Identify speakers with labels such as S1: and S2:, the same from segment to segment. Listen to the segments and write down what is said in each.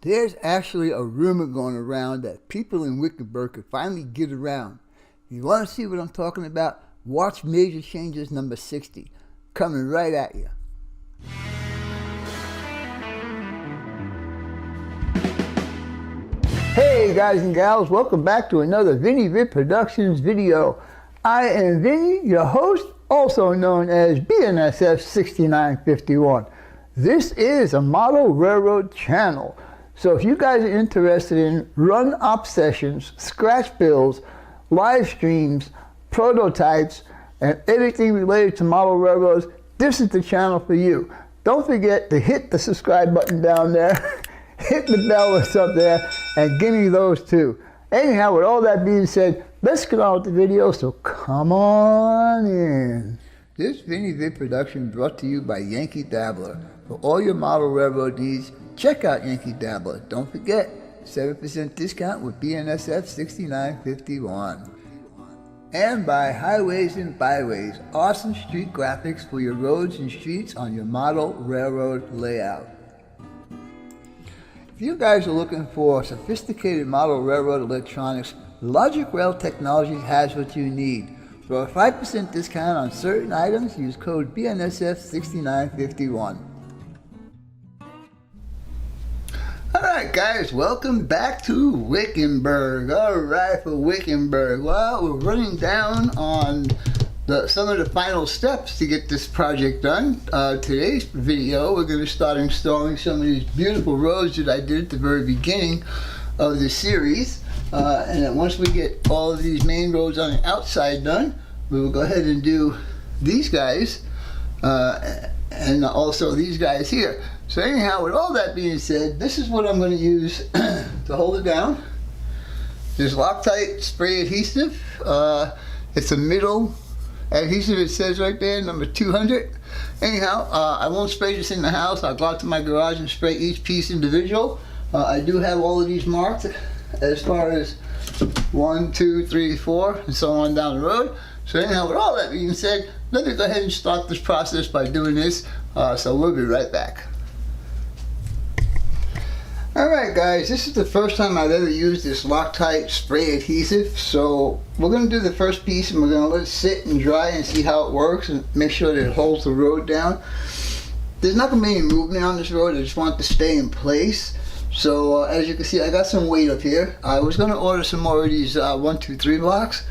S1: There's actually a rumor going around that people in Wickenburg could finally get around. If you want to see what I'm talking about, watch Major Changes number 60, coming right at you. Hey guys and gals, welcome back to another Vinny Vip Productions video. I am Vinny, your host, also known as BNSF 6951. This is a model railroad channel. So if you guys are interested in run-up sessions, scratch builds, live streams, prototypes, and anything related to model railroads, this is the channel for you. Don't forget to hit the subscribe button down there, hit the bell that's up there, and give me those too. Anyhow, with all that being said, let's get on with the video, so come on in. This Vinny Vip production brought to you by Yankee Dabbler. For all your model railroad needs, check out Yankee Dabbler. Don't forget, 7% discount with BNSF 6951. And by Highways and Byways, awesome street graphics for your roads and streets on your model railroad layout. If you guys are looking for sophisticated model railroad electronics, Logic Rail Technologies has what you need. For a 5% discount on certain items, use code BNSF 6951. Alright guys, welcome back to Wickenburg. Alright, for Wickenburg. Well, we're running down on some of the final steps to get this project done. Today's video, we're going to start installing some of these beautiful roads that I did at the very beginning of the series. And then once we get all of these main roads on the outside done, we will go ahead and do these guys and also these guys here. So anyhow, with all that being said, this is what I'm going to use to hold it down. This LOCTITE spray adhesive. It's a middle adhesive, it says right there, number 200. Anyhow, I won't spray this in the house. I'll go out to my garage and spray each piece individual. I do have all of these marked as far as 1, 2, 3, 4, and so on down the road. So anyhow, with all that being said, let me go ahead and start this process by doing this. So we'll be right back. Alright guys, this is the first time I've ever used this LOCTITE spray adhesive. So we're going to do the first piece and we're going to let it sit and dry and see how it works and make sure that it holds the road down. There's not going to be any movement on this road, I just want it to stay in place. So as you can see, I got some weight up here. I was going to order some more of these 1, 2, 3 blocks,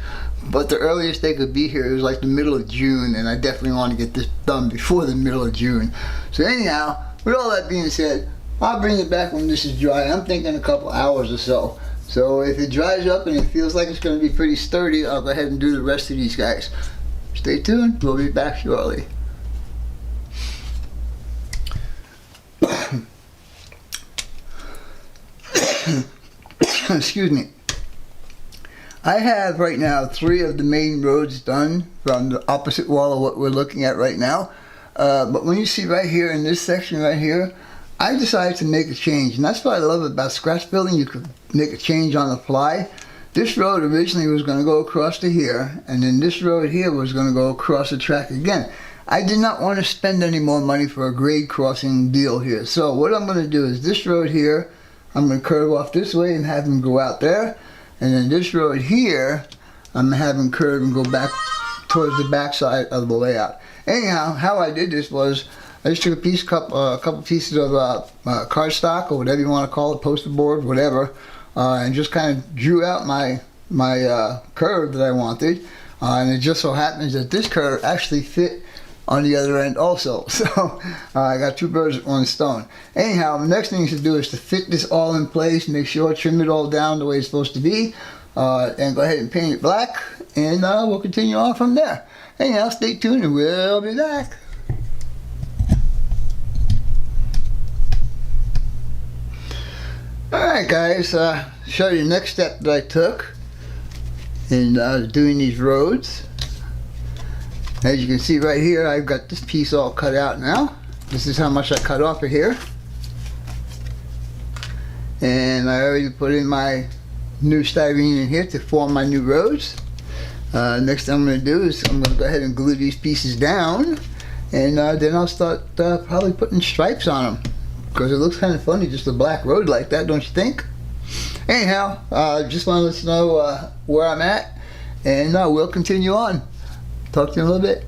S1: but the earliest they could be here was like the middle of June, and I definitely want to get this done before the middle of June. So anyhow, with all that being said, I'll bring it back when this is dry. I'm thinking a couple hours or so. So if it dries up and it feels like it's going to be pretty sturdy, I'll go ahead and do the rest of these guys. Stay tuned, we'll be back shortly. Excuse me. I have right now 3 of the main roads done from the opposite wall of what we're looking at right now. But when you see right here in this section right here, I decided to make a change, and that's what I love about scratch building. You could make a change on the fly. This road originally was going to go across to here, and then this road here was going to go across the track again. I did not want to spend any more money for a grade crossing deal here. So what I'm going to do is this road here, I'm going to curve off this way and have them go out there. And then this road here, I'm going to have them curve and go back towards the back side of the layout. Anyhow, how I did this was, I just took a couple pieces of cardstock, or whatever you want to call it, poster board, whatever, and just kind of drew out my curve that I wanted. And it just so happens that this curve actually fit on the other end also. So I got 2 birds with 1 stone. Anyhow, the next thing to do is to fit this all in place, make sure, trim it all down the way it's supposed to be, and go ahead and paint it black, and we'll continue on from there. Anyhow, stay tuned and we'll be back. Alright guys, show you the next step that I took in doing these roads. As you can see right here, I've got this piece all cut out now. This is how much I cut off of here. And I already put in my new styrene in here to form my new roads. Next thing I'm going to do is I'm going to go ahead and glue these pieces down. And then I'll start probably putting stripes on them. because it looks kind of funny, just a black road like that, don't you think? Anyhow, just want to let you know where I'm at, and we'll continue on. Talk to you in a little bit.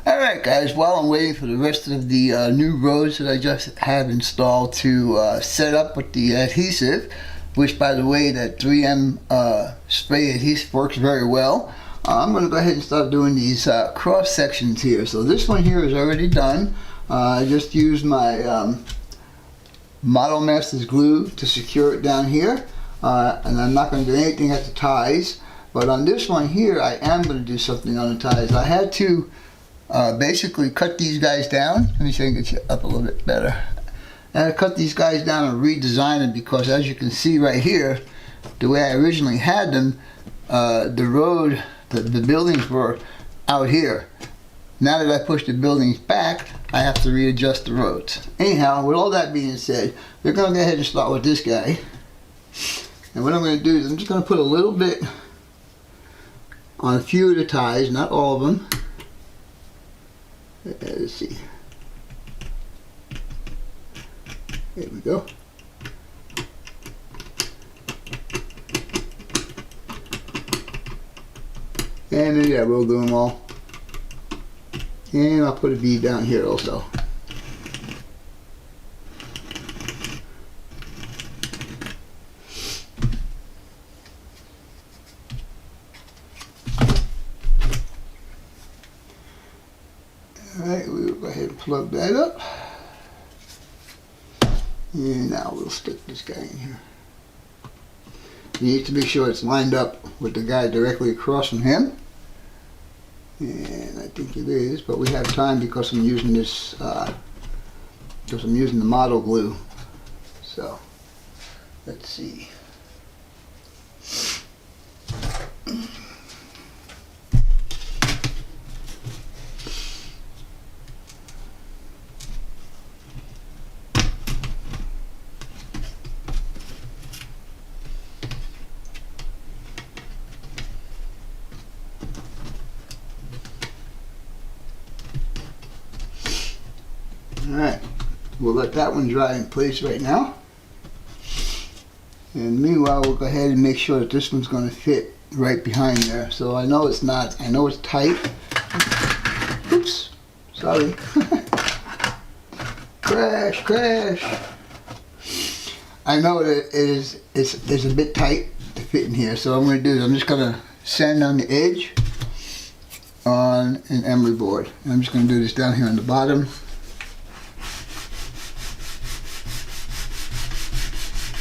S1: Alright guys, while I'm waiting for the rest of the new roads that I just have installed to set up with the adhesive, which by the way, that 3M spray adhesive works very well, I'm going to go ahead and start doing these cross sections here. So this one here is already done. I just used my Model Masters glue to secure it down here, and I'm not going to do anything at the ties, but on this one here I am going to do something on the ties. I had to basically cut these guys down. Let me see if I can get you up a little bit better. I had to cut these guys down and redesign them because, as you can see right here, the way I originally had them, the road, the buildings were out here. Now that I push the buildings back, I have to readjust the roads. Anyhow, with all that being said, we're going to go ahead and start with this guy. And what I'm going to do is I'm just going to put a little bit on a few of the ties, not all of them. Let's see. There we go. And then, yeah, we'll do them all. And I'll put a bead down here also. Alright, we'll go ahead and plug that up. And now we'll stick this guy in here. You need to make sure it's lined up with the guy directly across from him. And I think it is, but we have time because I'm using this, because I'm using the model glue. So, let's see. Alright, we'll let that one dry in place right now. And meanwhile, we'll go ahead and make sure that this one's going to fit right behind there. So I know it's not, I know it's tight. Oops, sorry. Crash, crash. I know that it's a bit tight to fit in here. So what I'm going to do is I'm just going to sand on the edge on an emery board. And I'm just going to do this down here on the bottom.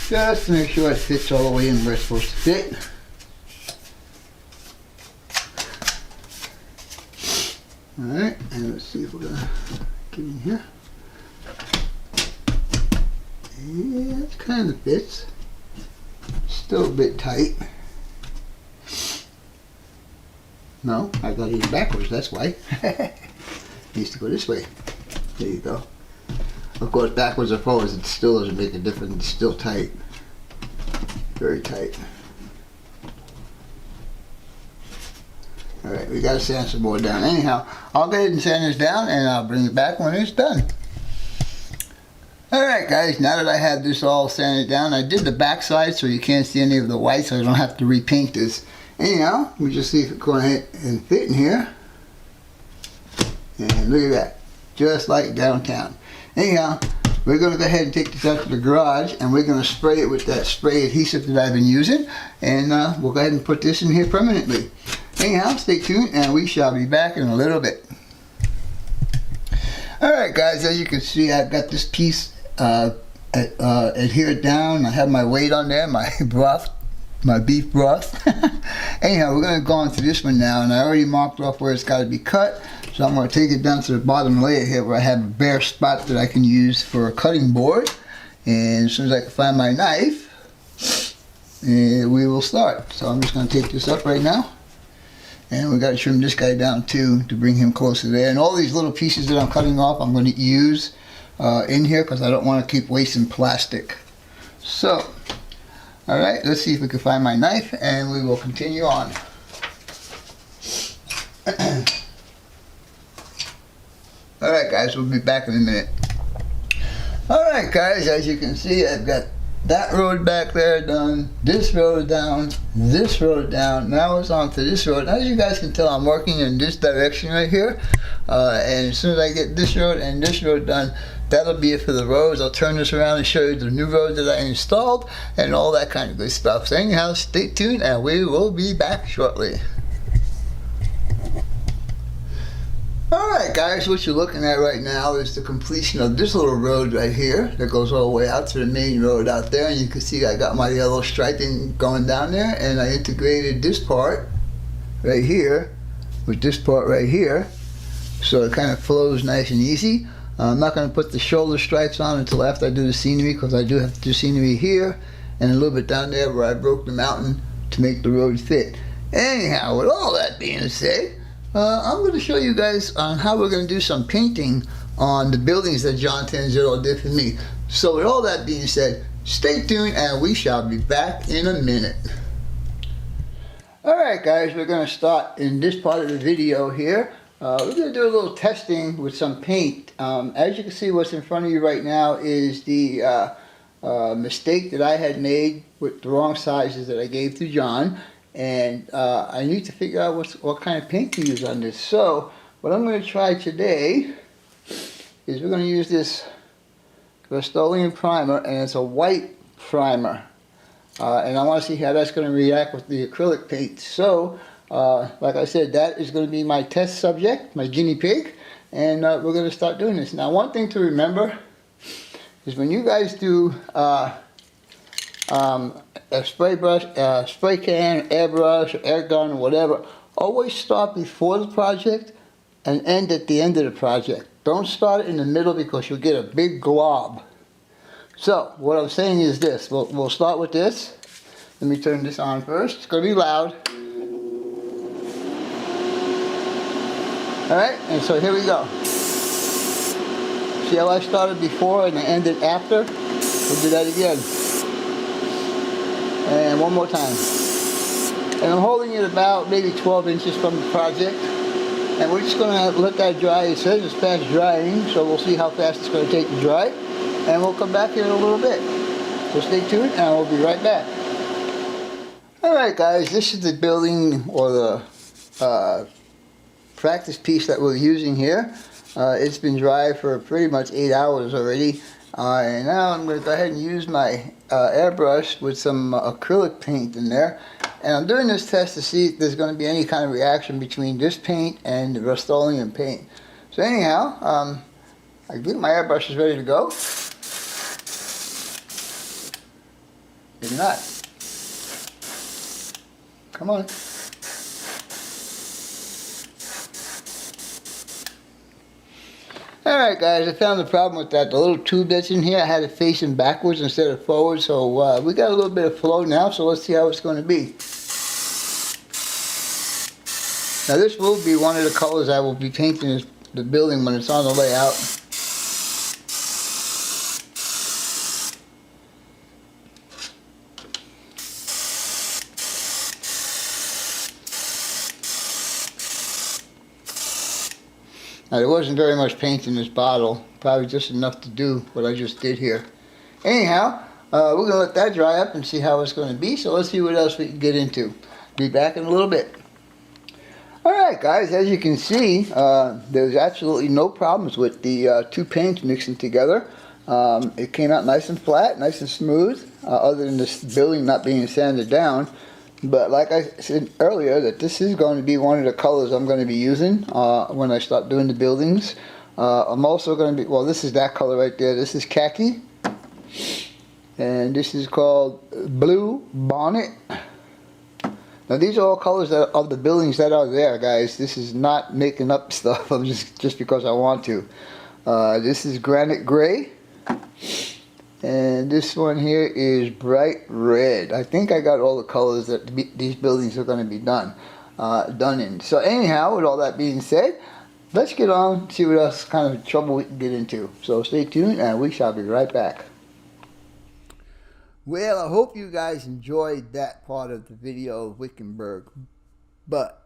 S1: Just to make sure it fits all the way in where it's supposed to fit. Alright, and let's see if we're going to get in here. Yeah, it kind of fits. Still a bit tight. No, I got it backwards, that's why. It needs to go this way. There you go. Of course, backwards or forwards, it still doesn't make a difference. It's still tight. Very tight. Alright, we got to sand some more down. Anyhow, I'll go ahead and sand this down and I'll bring it back when it's done. Alright guys, now that I have this all sanded down, I did the back side so you can't see any of the white, so I don't have to repaint this. Anyhow, let me just see if it's going ahead and fit in here. And look at that. Just like downtown. Anyhow, we're going to go ahead and take this out to the garage and we're going to spray it with that spray adhesive that I've been using, and we'll go ahead and put this in here permanently. Anyhow, stay tuned and we shall be back in a little bit. Alright guys, as you can see, I've got this piece adhered down. I have my weight on there, my broth, my beef broth. Anyhow, we're going to go on to this one now, and I already marked off where it's got to be cut. So I'm going to take it down to the bottom layer here where I have a bare spot that I can use for a cutting board. And as soon as I can find my knife, we will start. So I'm just going to take this up right now. And we got to trim this guy down too to bring him closer there. And all these little pieces that I'm cutting off, I'm going to use in here because I don't want to keep wasting plastic. So, alright, let's see if we can find my knife and we will continue on. Alright guys, we'll be back in a minute. Alright guys, as you can see, I've got that road back there done, this road down, this road down. Now it's on to this road. As you guys can tell, I'm working in this direction right here. And as soon as I get this road and this road done, that'll be it for the roads. I'll turn this around and show you the new road that I installed and all that kind of good stuff. So anyhow, stay tuned and we will be back shortly. Alright guys, what you're looking at right now is the completion of this little road right here that goes all the way out to the main road out there, and you can see I got my yellow striping going down there, and I integrated this part right here with this part right here so it kind of flows nice and easy. I'm not going to put the shoulder stripes on until after I do the scenery, because I do have to do scenery here and a little bit down there where I broke the mountain to make the road fit. Anyhow, with all that being said, I'm going to show you guys on how we're going to do some painting on the buildings that John Tanzillo did for me. So with all that being said, stay tuned and we shall be back in a minute. Alright guys, we're going to start in this part of the video here. We're going to do a little testing with some paint. As you can see, what's in front of you right now is the mistake that I had made with the wrong sizes that I gave to John. And I need to figure out what kind of paint to use on this. So what I'm going to try today is we're going to use this Rust-Oleum primer, and it's a white primer. And I want to see how that's going to react with the acrylic paint. So like I said, that is going to be my test subject, my guinea pig, and we're going to start doing this. Now one thing to remember is when you guys do a spray brush, spray can, airbrush, air gun, or whatever, always start before the project and end at the end of the project. Don't start it in the middle because you'll get a big glob. So what I'm saying is this, we'll start with this. Let me turn this on first. It's going to be loud. Alright, and so here we go. See how I started before and I ended after? We'll do that again. And one more time. And I'm holding it about maybe 12 inches from the project. And we're just going to let that dry. It says it's fast drying, so we'll see how fast it's going to take to dry. And we'll come back here in a little bit. So stay tuned and we'll be right back. Alright guys, this is the building or the practice piece that we're using here. It's been dry for pretty much 8 hours already. And now I'm going to go ahead and use my airbrush with some acrylic paint in there. And I'm doing this test to see if there's going to be any kind of reaction between this paint and the Rust-Oleum paint. So anyhow, I think my airbrush is ready to go. Maybe not. Come on. Alright guys, I found the problem with that. The little tube that's in here, I had it facing backwards instead of forward, so we got a little bit of flow now, so let's see how it's going to be. Now this will be one of the colors I will be painting the building when it's on the layout. Now there wasn't very much paint in this bottle, probably just enough to do what I just did here. Anyhow, we're going to let that dry up and see how it's going to be, so let's see what else we can get into. Be back in a little bit. Alright guys, as you can see, there's absolutely no problems with the two paints mixing together. It came out nice and flat, nice and smooth, other than this building not being sanded down. But like I said earlier, that this is going to be one of the colors I'm going to be using when I start doing the buildings. I'm also going to be, well, this is that color right there. This is khaki. And this is called Blue Bonnet. Now these are all colors of the buildings that are there, guys. This is not making up stuff. I'm just because I want to. This is Granite Gray. And this one here is bright red. I think I got all the colors that these buildings are going to be done in. So anyhow, with all that being said, let's get on, see what else kind of trouble we can get into. So stay tuned and we shall be right back. Well, I hope you guys enjoyed that part of the video of Wickenburg. But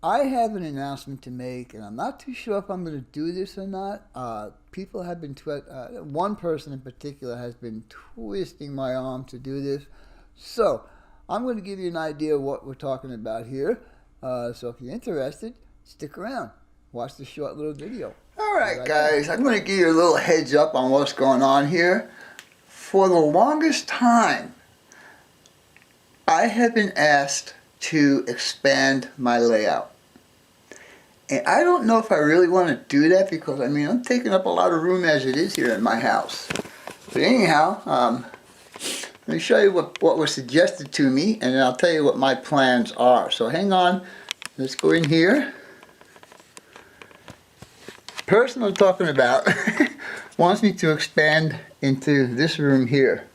S1: I have an announcement to make, and I'm not too sure if I'm going to do this or not. People have been, one person in particular has been twisting my arm to do this. So, I'm going to give you an idea of what we're talking about here. So if you're interested, stick around. Watch this short little video. Alright guys, I'm going to give you a little heads up on what's going on here. For the longest time, I have been asked to expand my layout. And I don't know if I really want to do that because, I mean, I'm taking up a lot of room as it is here in my house. But anyhow, let me show you what was suggested to me, and then I'll tell you what my plans are. So hang on, let's go in here. The person I'm talking about wants me to expand into this room here,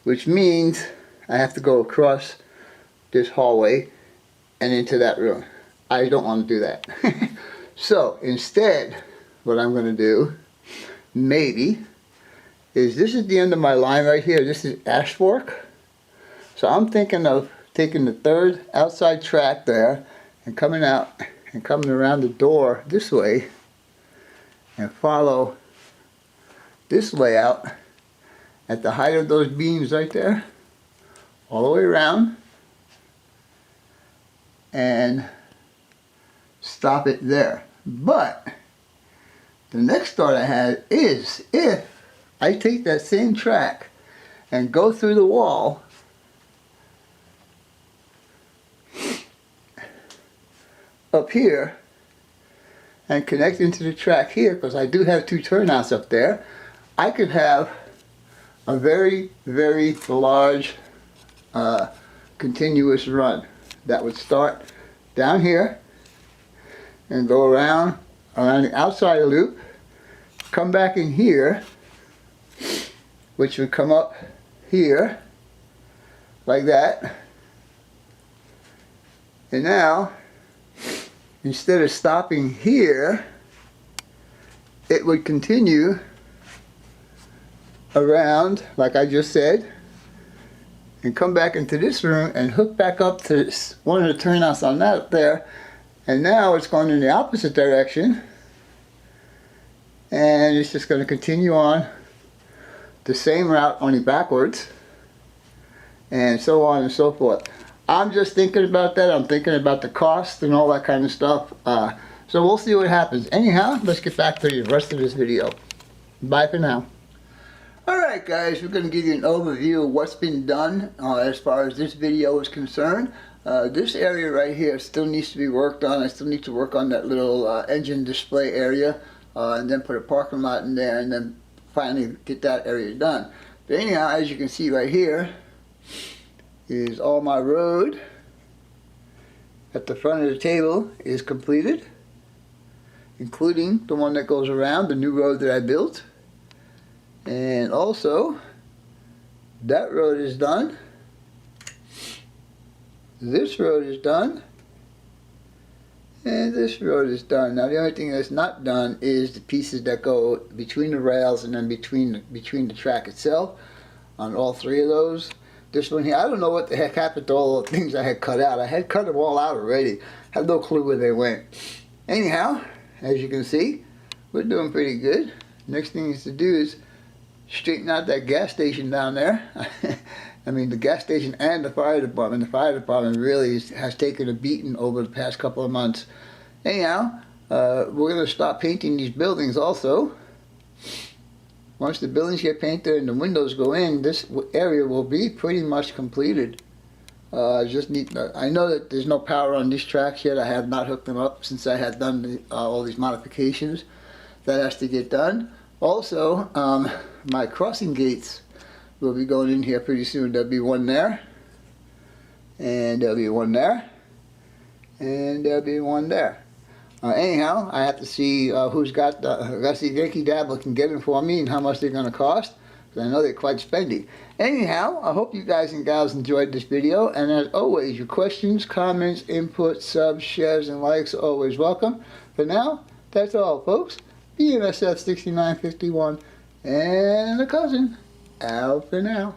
S1: which means I have to go across this hallway and into that room. I don't want to do that. So instead, what I'm going to do, maybe, is this is the end of my line right here. This is ash fork. So I'm thinking of taking the third outside track there and coming out and coming around the door this way and follow this layout at the height of those beams right there, all the way around, and stop it there. But the next thought I had is if I take that same track and go through the wall up here and connect into the track here, because I do have two turnouts up there, I could have a very, very large continuous run that would start down here and go around the outside loop, come back in here, which would come up here like that. And now, instead of stopping here, it would continue around like I just said and come back into this room and hook back up to this, one of the turnouts on that up there. And now it's going in the opposite direction, and it's just going to continue on the same route, only backwards, and so on and so forth. I'm just thinking about that. I'm thinking about the cost and all that kind of stuff. So we'll see what happens. Anyhow, let's get back to the rest of this video. Bye for now. Alright guys, we're going to give you an overview of what's been done as far as this video is concerned. This area right here still needs to be worked on. I still need to work on that little engine display area and then put a parking lot in there and then finally get that area done. But anyhow, as you can see right here is all my road at the front of the table is completed, including the one that goes around, the new road that I built. And also, that road is done. This road is done, and this road is done. Now the only thing that's not done is the pieces that go between the rails and then between the track itself on all three of those. This one here, I don't know what the heck happened to all the things I had cut out. I had cut them all out already. I have no clue where they went. Anyhow, as you can see, we're doing pretty good. Next thing is to do is straighten out that gas station down there. I mean, the gas station and the fire department. The fire department really has taken a beating over the past couple of months. Anyhow, we're going to stop painting these buildings also. Once the buildings get painted and the windows go in, this area will be pretty much completed. I know that there's no power on these tracks yet. I have not hooked them up since I had done all these modifications. That has to get done. Also, my crossing gates will be going in here pretty soon. There'll be one there, and there'll be one there, and there'll be one there. Anyhow, I have to see who's got I got to see if Yankee Dabbler can get them for me and how much they're going to cost, because I know they're quite spendy. Anyhow, I hope you guys and gals enjoyed this video, and as always, your questions, comments, input, subs, shares, and likes are always welcome. For now, that's all, folks. BMSF 6951 and a cousin out for now.